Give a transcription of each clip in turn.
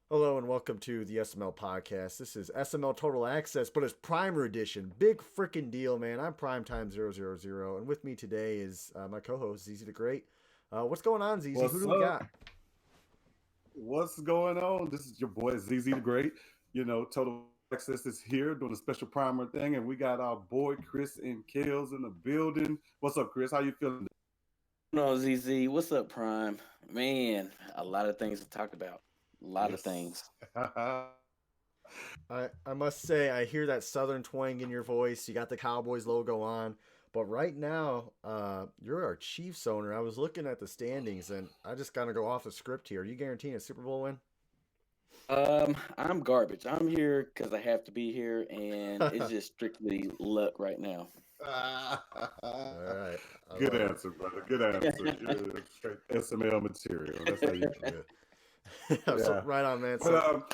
Hello and welcome to the SML podcast. This is SML Total Access, but it's Primer Edition. Big freaking deal, man. I'm Prime Time 000, and with me today is my co-host ZZ the Great. What's going on, ZZ? Who What's do we up? got? What's going on? This is your boy ZZ the Great. Total Access is here doing a special primer thing, and we got our boy Chris and Kales in the building. What's up, Chris? How you feeling? No, ZZ, what's up, Prime? Man, a lot of things to talk about. A lot of Yes. things. I must say I hear that Southern twang in your voice. You got the Cowboys logo on, but right now you're our Chiefs owner. I was looking at the standings, and I just gotta go off the script here. Are you guaranteeing a Super Bowl win? I'm garbage. I'm here because I have to be here, and it's just strictly luck right now. All right, I Good love it. answer, brother. Good answer. Good. Straight SML material. That's how you do it. So Yeah. right on, man. But So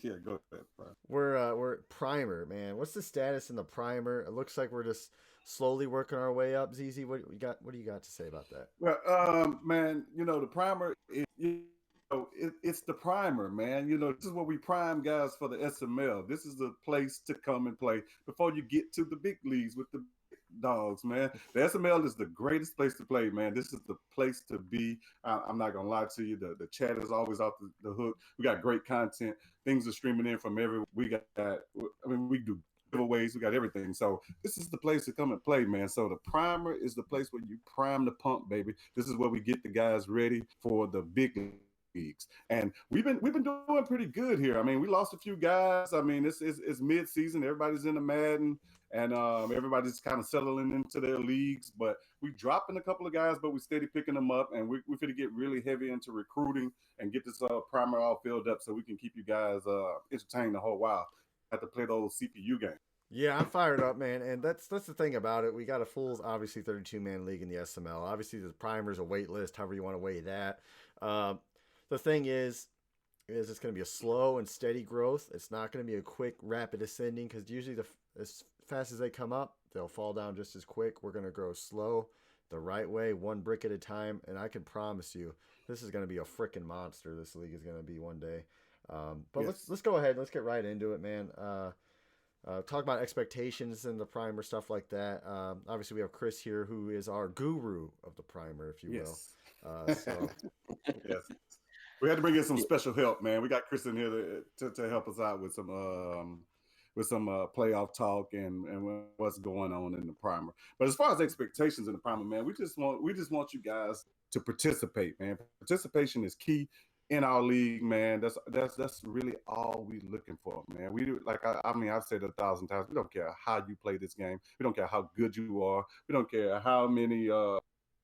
yeah, go ahead, bro. we're primer, man. What's the status in the primer? It looks like we're just slowly working our way up. ZZ, what you got? What do you got to say about that? Well, man, the primer, it's the primer, man. This is what we prime guys for the SML. This is the place to come and play before you get to the big leagues with the big dogs, man. The SML is the greatest place to play, man. This is the place to be. I'm not gonna lie to you. The chat is always off the hook. We got great content. Things are streaming in from every. We got. I mean, we do giveaways. We got everything. So this is the place to come and play, man. So the primer is the place where you prime the pump, baby. This is where we get the guys ready for the big leagues. And we've been doing pretty good here. I mean, we lost a few guys. I mean, it's mid season. Everybody's in the Madden, and everybody's kind of settling into their leagues. But we dropping a couple of guys, but we steady picking them up, and we're going to get really heavy into recruiting and get this primer all filled up so we can keep you guys entertained the whole while. Have to play those CPU games. Yeah, I'm fired up, man, and that's the thing about it. We got a full, obviously, 32 man league in the SML. Obviously, the primer's a wait list, however you want to weigh that. The thing is it's going to be a slow and steady growth. It's not going to be a quick, rapid ascending because usually as fast as they come up, they'll fall down just as quick. We're going to grow slow, the right way, one brick at a time, and I can promise you, this is going to be a freaking monster. This league is going to be one day. But Yes. let's go ahead. Let's get right into it, man. Talk about expectations and the primer stuff like that. Obviously, we have Chris here, who is our guru of the primer, if you will. Yes. So Yes. We had to bring in some Yeah, special help, man. We got Chris in here to help us out with some playoff talk and what's going on in the primer. But as far as expectations in the primer, man, we just want you guys to participate, man. Participation is key in our league, man. That's really all we looking for, man. We do like I mean I've said it 1,000 times. We don't care how you play this game. We don't care how good you are. We don't care how many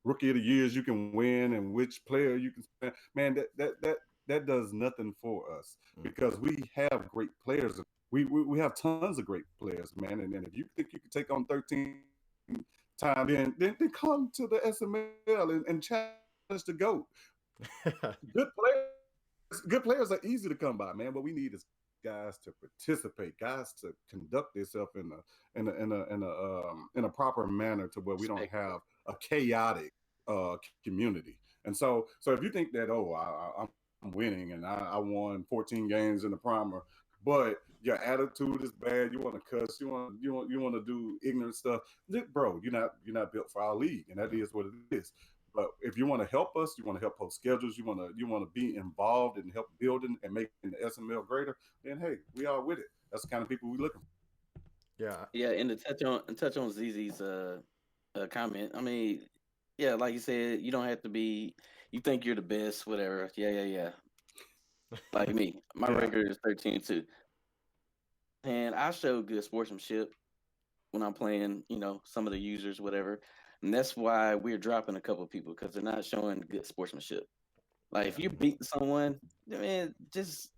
rookie of the years you can win and which player you can spend. Man, that does nothing for us because we have great players. We have tons of great players, man. And if you think you can take on 13 time, then come to the SML and challenge the GOAT. Good players are easy to come by, man. What we need is guys to participate, guys to conduct themselves in a proper manner to where we don't respect. have a chaotic community. And so if you think that I'm winning and I won 14 games in the primer, but your attitude is bad, you want to cuss, you want to do ignorant stuff, bro, you're not built for our league, and that is what it is. But if you want to help us, you want to help post schedules, you want to be involved and help building and making the SML greater, then hey, we are with it. That's the kind of people we looking for. yeah, Yeah, and to touch on ZZ's comment. I mean, yeah, like you said, you don't have to be. You think you're the best, whatever. Yeah, yeah, yeah. Like me, my Yeah. record is 13-2, and I show good sportsmanship when I'm playing. Some of the users, whatever, and that's why we're dropping a couple of people because they're not showing good sportsmanship. Like if yeah, you beat someone, man, just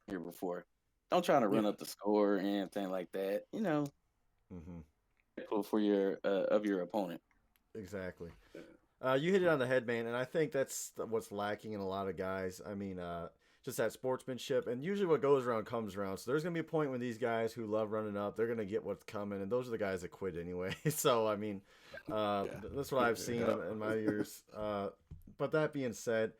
here before. Don't try to run Yeah. up the score or anything like that. hmm For your opponent. exactly. You hit it on the head, man, and I think that's what's lacking in a lot of guys. I mean, just that sportsmanship, and usually what goes around comes around. So there's gonna be a point when these guys who love running up, they're gonna get what's coming, and those are the guys that quit anyway. So I mean, Yeah. that's what I've seen Yeah. in my years. But that being said,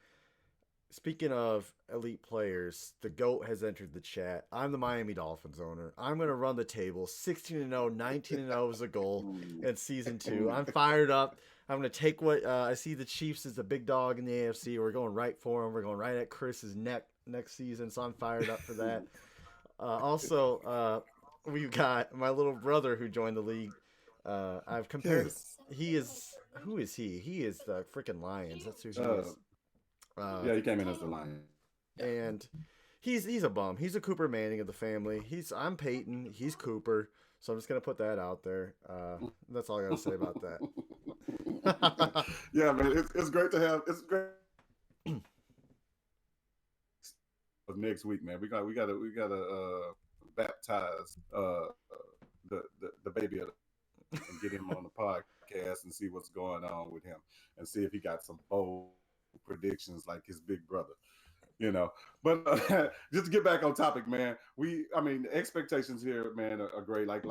speaking of elite players, the GOAT has entered the chat. I'm the Miami Dolphins owner. I'm going to run the table. 16-0, 19-0 is a goal Ooh. in season 2. I'm fired up. I'm going to take what I see the Chiefs as the big dog in the AFC. We're going right for them. We're going right at Chris's neck next season, so I'm fired up for that. We've got my little brother who joined the league. I've compared. Yes. He is. Who is he? He is the freaking Lions. That's who he Uh, is. Uh, yeah, he came in as the lion. and he's a bum. He's a Cooper Manning of the family. I'm Peyton. He's Cooper. So I'm just gonna put that out there. That's all I gotta say about that. Yeah, man, it's great to have. It's great. Of next week, man, we gotta baptize the baby and get him on the podcast and see what's going on with him and see if he got some bold predictions like his big brother. But just to get back on topic, man, I mean, the expectations here, man, are great. Like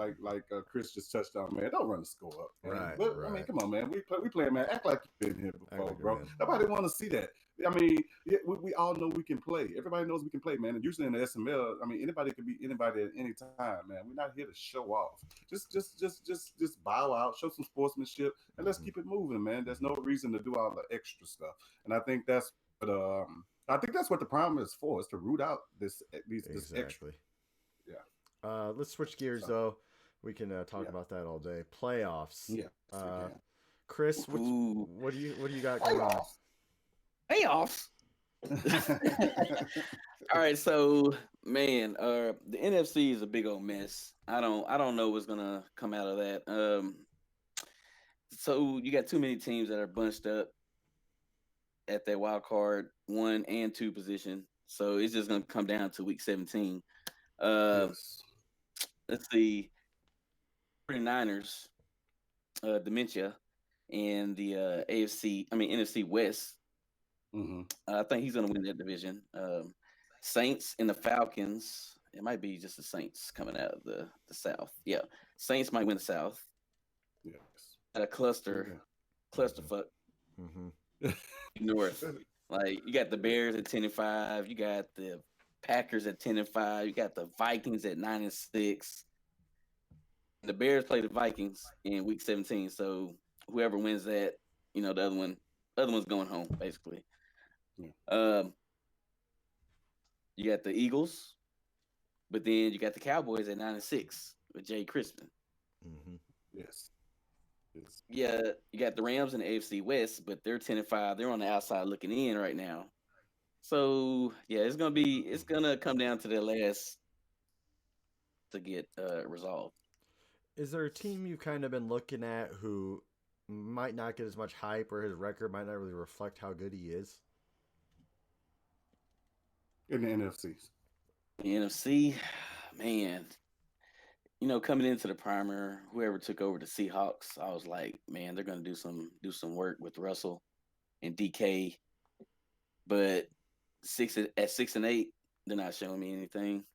Chris just touched on, man. Don't run the score up, man. Right, But I right. mean, come on, man. We play, man. Act like you've been here before, like bro. man. Nobody want to see that. I mean, yeah, we all know we can play. Everybody knows we can play, man. And usually in the SML, I mean, anybody can be anybody at any time, man. We're not here to show off. Just bow out, show some sportsmanship, and let's keep it moving, man. There's no reason to do all the extra stuff. And I think that's what the prime is for, is to root out this extra. Exactly. Yeah. Let's switch gears though. We can talk about that all day. Playoffs. Yeah. Chris, what do you got going on? Payoffs. All right, so man, the NFC is a big old mess. I don't know what's gonna come out of that. So you got too many teams that are bunched up at that wild card 1 and 2 position. So it's just gonna come down to week 17. Yes. Let's see, 49ers, dementia, and the NFC West. Mm-hmm. I think he's gonna win that division. Saints and the Falcons. It might be just the Saints coming out of the South. Yeah, Saints might win the South. Yes. At a clusterfuck. Mm-hmm. North. Like you got the Bears at 10-5, you got the Packers at 10-5, you got the Vikings at 9-6. The Bears play the Vikings in week 17, so whoever wins that, the other one's going home basically. Yeah. You got the Eagles, but then you got the Cowboys at 9-6 with Jay Crispin. Mm-hmm. Yes. Yeah, you got the Rams in the AFC West, but they're 10-5. They're on the outside looking in right now. So yeah, it's gonna come down to the last to get resolved. Is there a team you've kind of been looking at who might not get as much hype, or his record might not really reflect how good he is? In the NFCs. The NFC, man, coming into the primer, whoever took over the Seahawks, I was like, man, they're gonna do some work with Russell and DK, but 6-8, they're not showing me anything.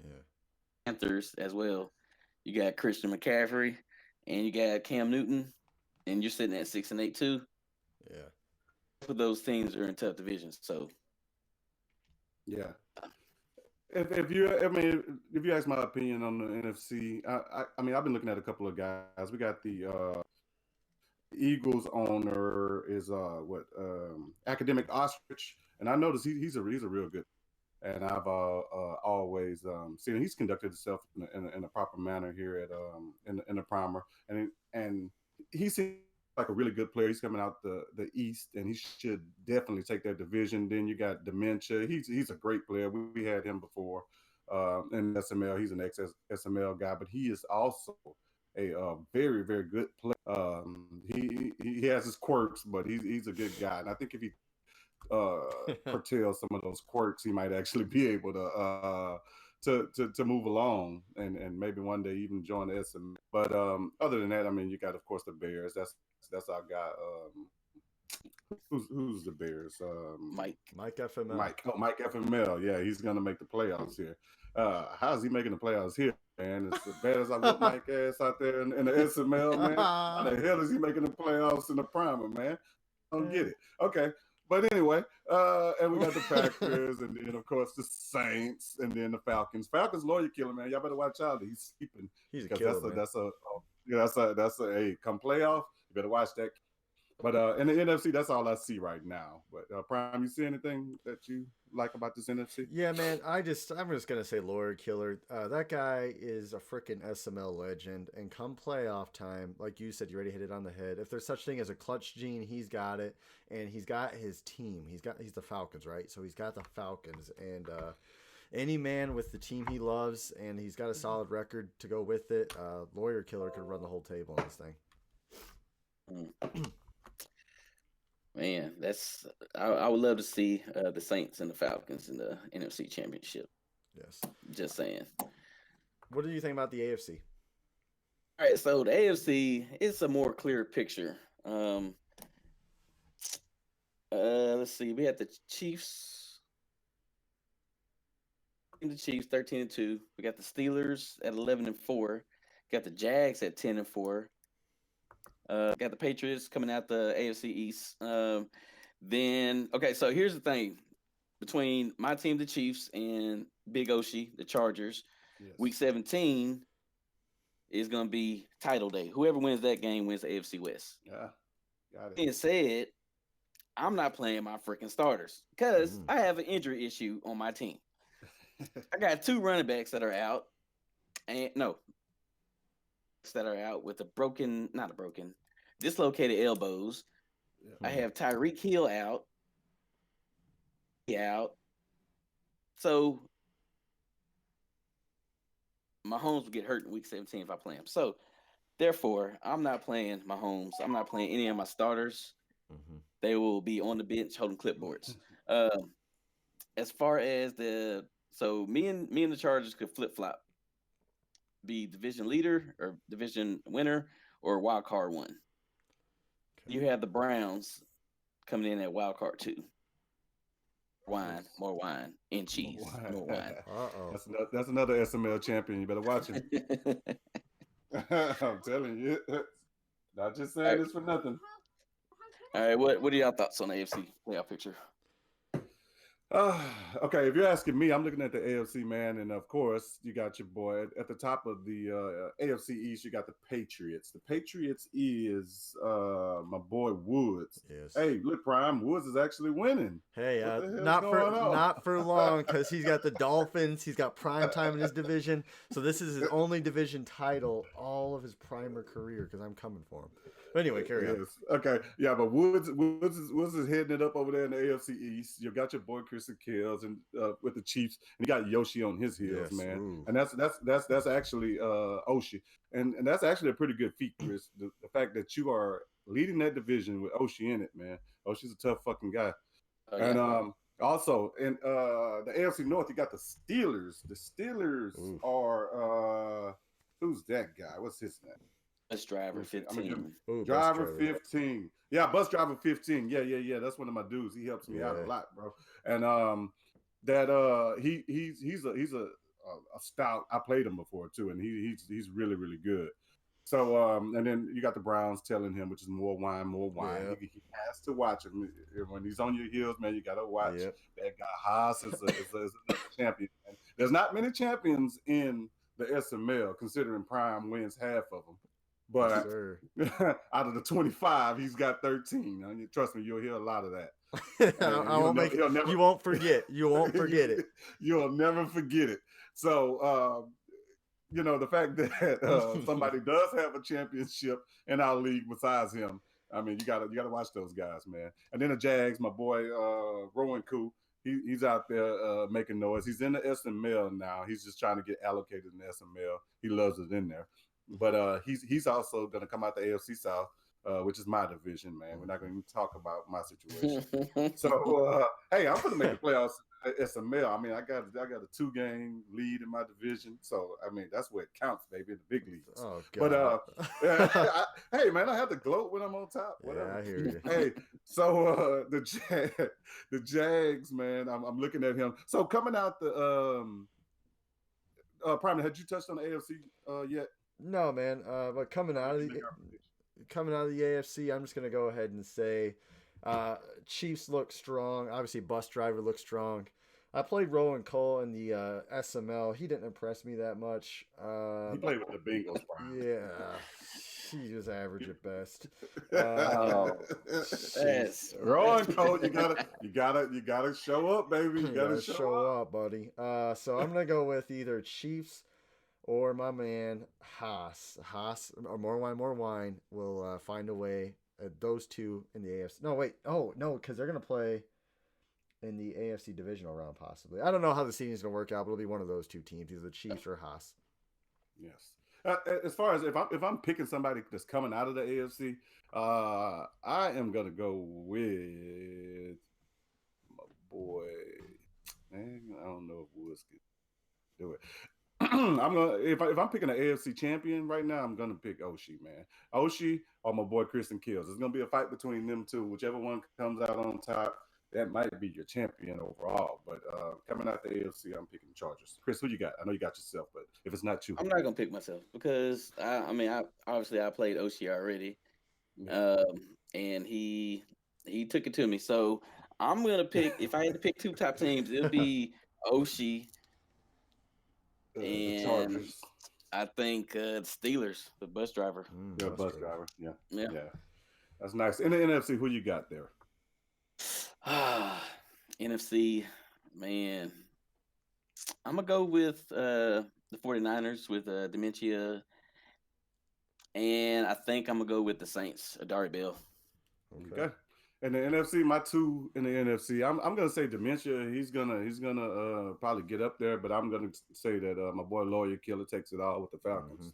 Yeah. Panthers as well. You got Christian McCaffrey and you got Cam Newton, and you're sitting at 6-8 too. Yeah. Both of those teams are in tough divisions. So yeah. If you ask my opinion on the NFC, I mean, I've been looking at a couple of guys. We got the Eagles owner is Academic Ostrich, and I noticed he's a real good. And I've always seen he's conducted himself in a proper manner here at in the primer, and he seems like a really good player. He's coming out the East, and he should definitely take that division. Then you got Dementia. He's a great player. We had him before in SML. He's an ex SML guy, but he is also a very, very good player. He has his quirks, but he's a good guy, and I think if he curtail some of those quirks, he might actually be able to move along and maybe one day even join the SM. But other than that, I mean, you got, of course, the Bears. That's our guy. Who's the Bears? Mike FML. Mike FML. Yeah, he's gonna make the playoffs here. How's he making the playoffs here, man? It's as bad as I whip Mike ass out there in the SML, man. How the hell is he making the playoffs in the primer, man? I don't get it. Okay. But anyway, and we got the Packers, and then of course the Saints, and then the Falcons. Falcons lawyer killer, man. Y'all better watch out. He's sleeping He's a because killer, man. that's a hey, come playoff. You better watch that. But in the NFC, that's all I see right now. But Prime, you see anything that you like about this NFC? Yeah, man. I'm just gonna say Lawyer Killer. That guy is a freaking SML legend. And come playoff time, like you said, you already hit it on the head. If there's such thing as a clutch gene, he's got it, and he's got his team. He's the Falcons, right? So he's got the Falcons, and any man with the team he loves, and he's got a solid record to go with it. Lawyer Killer could run the whole table on this thing. Man, I would love to see the Saints and the Falcons in the NFC Championship. Yes. Just saying. What do you think about the AFC? All right, so the AFC is a more clear picture. Let's see. We had the Chiefs. The Chiefs 13-2. We got the Steelers at 11-4. Got the Jags at 10-4. Got the Patriots coming out the AFC East. Then okay, so here's the thing. Between my team, the Chiefs, and Big Oshi, the Chargers, yes. Week 17 is gonna be title day. Whoever wins that game wins the AFC West. Yeah. Got it. Being said, I'm not playing my freaking starters because I have an injury issue on my team. I got 2 running backs that are out, and that are out with dislocated elbows. I have Tyreek Hill out. So Mahomes will get hurt in week 17 if I play him. So therefore, I'm not playing Mahomes. I'm not playing any of my starters. They will be on the bench holding clipboards. As far as me and the Chargers could flip flop. Be division leader or division winner or wild card 1. Okay. You have the Browns coming in at wild card 2. More wine, and cheese. More wine. That's another SML champion. You better watch him. I'm telling you, not just saying this for nothing. All right, what are y'all thoughts on the AFC playoff picture? Okay, if you're asking me, I'm looking at the AFC, man, and of course, you got your boy at the top of the AFC East. You got the Patriots. The Patriots is my boy Woods. Yes. Hey, look, Prime Woods is actually winning. Hey, not for long because he's got the Dolphins. He's got prime time in his division, so this is his only division title all of his primer career. Because I'm coming for him. But anyway, carry on. Okay, yeah, but Woods is heading it up over there in the AFC East. You got your boy Christian Kills and with the Chiefs, and you got Yoshi on his heels, man. Ooh. And that's actually Oshi, and that's actually a pretty good feat, Chris. The fact that you are leading that division with Oshi in it, man. Oshi's a tough fucking guy. And also in the AFC North, you got the Steelers. The Steelers are who's that guy? What's his name? Bus driver 15. Driver 15. Yeah, bus driver 15. Yeah. That's one of my dudes. He helps me out a lot, bro. And he's a stout. I played him before too, and he's really, really good. So and then you got the Browns telling him, which is more wine. Yep. He has to watch him when he's on your heels, man. You gotta watch that guy. Haas is a champion. And there's not many champions in the SML, considering Prime wins half of them. But out of the 25, he's got 13. I mean, trust me, you'll hear a lot of that. You won't forget. You won't forget it. You'll never forget it. So, the fact that somebody does have a championship in our league besides him, I mean, you gotta watch those guys, man. And then the Jags, my boy Rowan Koo, he's out there making noise. He's in the SML now. He's just trying to get allocated in the SML. He loves it in there. But he's also going to come out the AFC South, which is my division, man. We're not going to talk about my situation. So, hey, I'm going to make the playoffs at SML. I mean, I got a 2-game lead in my division. So, I mean, that's where it counts, baby, in the big leagues. Oh, God. But, hey, man, I have to gloat when I'm on top. Whatever. Yeah, I hear you. Hey, so the Jags, man, I'm looking at him. So, coming out the Prime, had you touched on the AFC yet? No, man. But coming out of the AFC, I'm just gonna go ahead and say Uh, Chiefs look strong. Obviously, Bus Driver looks strong. I played Rowan Cole in the SML. He didn't impress me that much. He played with the Bengals, Yeah, he was average at best. Uh, Oh, Jeez. Rowan Cole, you gotta show up, baby. You You gotta gotta show show up. up, buddy. So I'm gonna go with either Chiefs or my man Haas. Haas or more wine will find a way. Those two in the AFC. No, wait. Oh no, because they're gonna play in the AFC divisional round possibly. I don't know how the season's gonna work out, but it'll be one of those two teams, either the Chiefs or Haas. Yes. As far as if I'm picking somebody that's coming out of the AFC, I am gonna go with my boy. Man, I don't know if Woods can do it. I'm gonna if I'm picking an AFC champion right now, I'm gonna pick Oshie, man. Oshie or my boy Kristen Kills. It's gonna be a fight between them two. Whichever one comes out on top, that might be your champion overall. But coming out the AFC, I'm picking the Chargers. Chris, who you got? I know you got yourself, but if it's not you, I'm not gonna pick myself because I obviously I played Oshi already, yeah. and he took it to me. So I'm gonna pick. If I had to pick two top teams, it'll be Oshi The and Chargers. I think Steelers, the bus driver. Yeah, Bus bus driver. driver. Yeah, Yeah. yeah, that's nice. In the NFC, who you got there? NFC, man. I'm gonna go with the 49ers with dementia, and I think I'm gonna go with the Saints, Adari Bell. Okay. And the NFC, my two in the NFC, I'm gonna say dementia. He's gonna probably get up there, but I'm gonna say that my boy Lawyer Killer takes it all with the Falcons.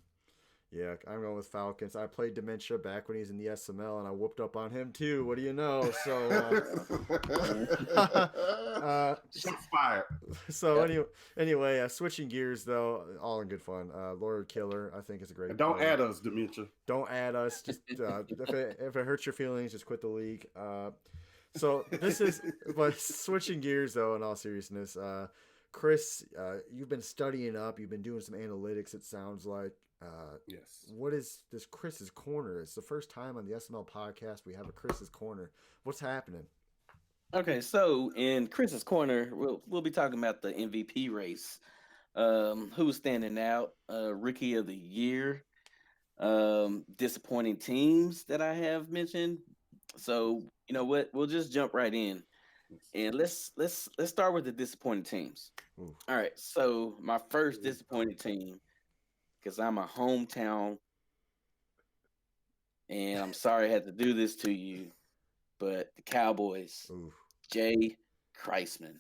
Yeah, I'm going with Falcons. I played Dementia back when he was in the SML, and I whooped up on him too. What do you know? So, Shots fired. so anyway, switching gears though, all in good fun. Lord Killer, I think is a great. And don't player. add us, dementia. Don't add us. Just if it hurts your feelings, just quit the league. So this is, but switching gears though. In all seriousness, Chris, you've been studying up. You've been doing some analytics. It sounds like. Yes. What is this Chris's Corner? It's the first time on the SML podcast we have a Chris's Corner. What's happening? Okay, so in Chris's corner, we'll be talking about the MVP race. Who's standing out? Rookie of the year. Disappointing teams that I have mentioned. So you know what? We'll just jump right in, and let's start with the disappointing teams. Ooh. All right. So my first disappointing team, because I'm a hometown, and I'm sorry I had to do this to you, but the Cowboys. Ooh. Jay Kreisman.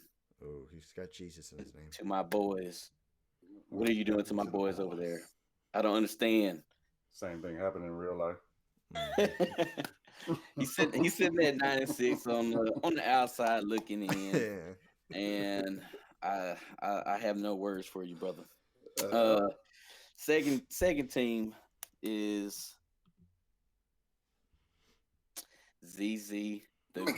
Oh, he's got Jesus in his name. To my boys. What are you doing to my boys over there? I don't understand. Same thing happened in real life. He's sitting at 9-6 on the outside looking in, and I have no words for you, brother. Second team is ZZ.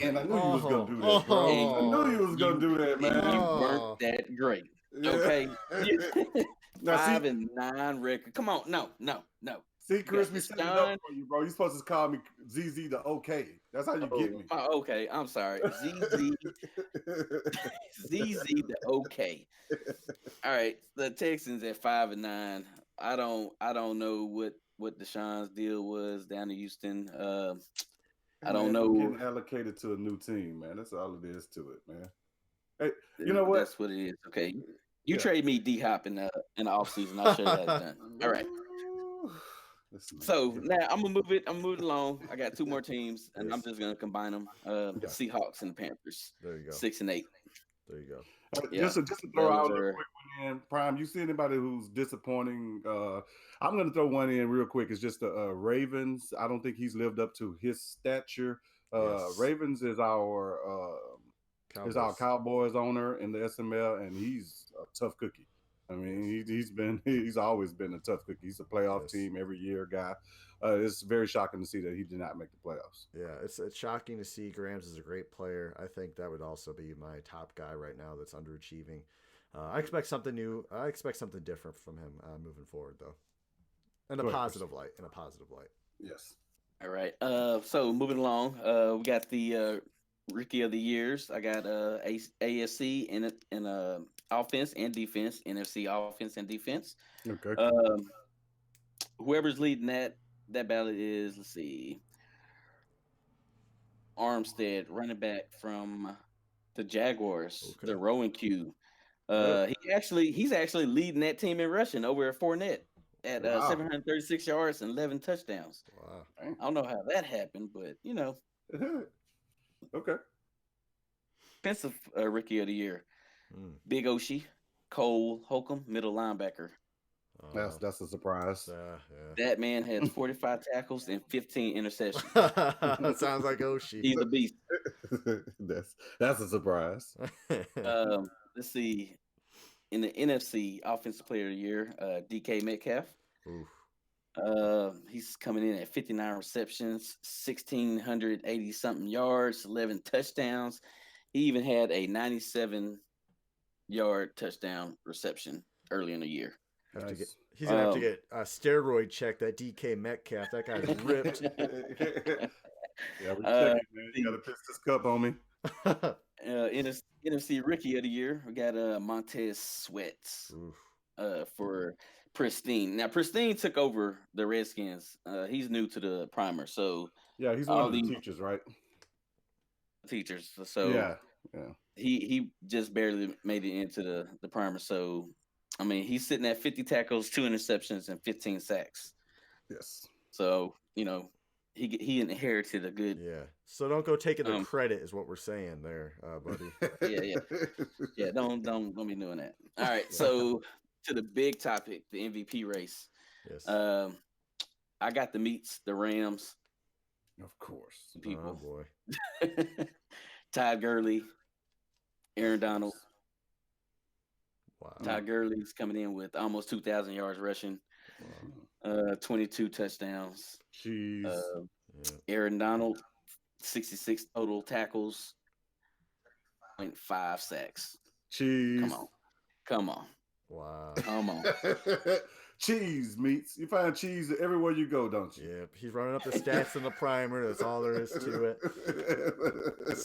And I knew you was gonna do that, bro. I knew you was gonna do that, man. You weren't that great. Okay. Now, 5-9 record. Come on, no. See, Chris, we set it up for you, bro. You supposed to call me ZZ the OK. That's how you get me. Okay, I'm sorry. ZZ the OK. All right, the Texans at 5-9. I don't know what Deshaun's deal was down in Houston. I don't know. Getting allocated to a new team, man. That's all it is to it, man. Hey, you know what? That's what it is. Okay, you trade me D Hop in the offseason. I'll show you how it's done. All right. So now I'm gonna move it. I'm moving along. I got two more teams, and I'm just gonna combine them. Seahawks and Panthers. There you go. 6 and 8. There you go. Just to throw out a quick one in, Prime. You see anybody who's disappointing? I'm going to throw one in real quick. It's just the Ravens. I don't think he's lived up to his stature. Ravens is our Cowboys owner in the SML, and he's a tough cookie. I mean, he's always been a tough cookie. He's a playoff team every year guy. It's very shocking to see that he did not make the playoffs. Yeah, it's shocking to see. Grams is a great player. I think that would also be my top guy right now that's underachieving. I expect something new. I expect something different from him moving forward, though. In a positive light. Yes. All right. So moving along, we got the rookie of the years. I got ASC in offense and defense, NFC offense and defense. Okay. Um, whoever's leading that battle is, let's see, Armstead, running back from the Jaguars, Okay. the Rowan Q. Good. He's actually leading that team in rushing over at Fournette at Wow. 736 yards and 11 touchdowns. Wow. I don't know how that happened, but Okay. defensive rookie of the year, Mm. Big Oshie, Cole Holcomb, middle linebacker. That's a surprise. That man has 45 tackles and 15 interceptions. Yeah. Sounds like Oshi. He's a beast. That's a surprise. Let's see. In the NFC Offensive Player of the Year, DK Metcalf. Oof. He's coming in at 59 receptions, 1,680 something yards, 11 touchdowns. He even had a 97-yard touchdown reception early in the year. He's gonna have to get a steroid check. That DK Metcalf, that guy's ripped. Yeah, we check it, man. You gotta piss this cup on me. NFC Rookie of the Year, we got Montez Sweats for Pristine. Now, Pristine took over the Redskins. He's new to the primer, so yeah, he's one of the teachers, right? Teachers. So yeah. He just barely made it into the primer. So I mean, he's sitting at 50 tackles, 2 interceptions, and 15 sacks. Yes. So he inherited a good. Yeah. So don't go taking the credit, is what we're saying there, buddy. Yeah. Don't be doing that. All right. So to the big topic, the MVP race. Yes. I got the meats, the Rams. Of course. Oh People. boy. Todd Gurley, Aaron Donald. Wow. Todd Gurley's coming in with almost 2,000 yards rushing, 22 touchdowns. Jeez. Aaron Donald, 66 total tackles, 0.5 sacks. Jeez. Come on. Wow. Come on. Cheese meats. You find cheese everywhere you go, don't you? Yep. He's running up the stats in the primer. That's all there is to it.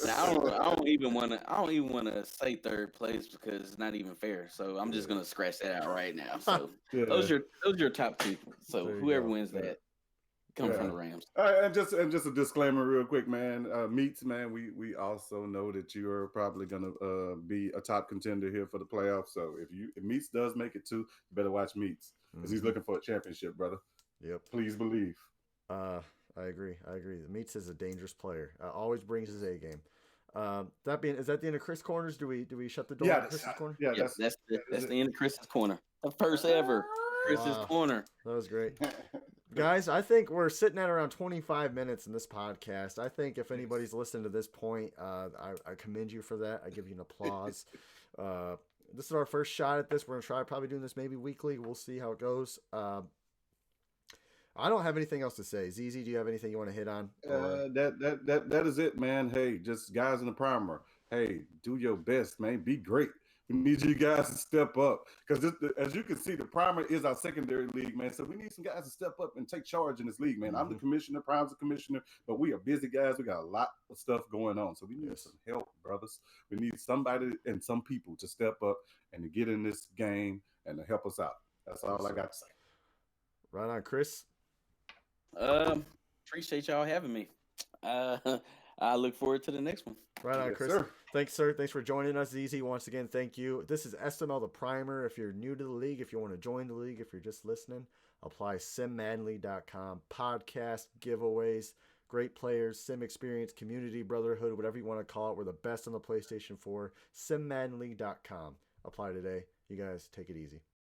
Now, I don't even want to say third place because it's not even fair. So I'm just gonna scratch that out right now. So those are your top two. So whoever wins that comes from the Rams. All right, and just a disclaimer, real quick, man. Meats, man. We also know that you are probably gonna be a top contender here for the playoffs. So if Meats does make it too, you better watch Meats because he's looking for a championship, brother. Yep. Please believe. I agree. Meats is a dangerous player. Always brings his A game. Is that the end of Chris Corners? Do we shut the door? Yeah, on Chris's corner. Yeah, that's the end of Chris's corner. The first ever Chris's corner. That was great. Guys, I think we're sitting at around 25 minutes in this podcast. I think if anybody's listened to this point, I commend you for that. I give you an applause. This is our first shot at this. We're going to try probably doing this maybe weekly. We'll see how it goes. I don't have anything else to say. ZZ, do you have anything you want to hit on? That is it, man. Hey, just guys in the primer. Hey, do your best, man. Be great. We need you guys to step up because, as you can see, the primer is our secondary league, man. So we need some guys to step up and take charge in this league, man. I'm the commissioner, Prime's the commissioner, but we are busy guys. We got a lot of stuff going on, so we need some help, brothers. We need somebody and some people to step up and to get in this game and to help us out. That's all I got to say. Right on, Chris. Appreciate y'all having me. I look forward to the next one. Right on, Chris. Sir. Thanks, sir. Thanks for joining us, ZZ. Once again, thank you. This is SML the Primer. If you're new to the league, if you want to join the league, if you're just listening, apply simmaddenleague.com. Podcast, giveaways, great players, sim experience, community, brotherhood, whatever you want to call it. We're the best on the PlayStation 4. simmaddenleague.com. Apply today. You guys take it easy.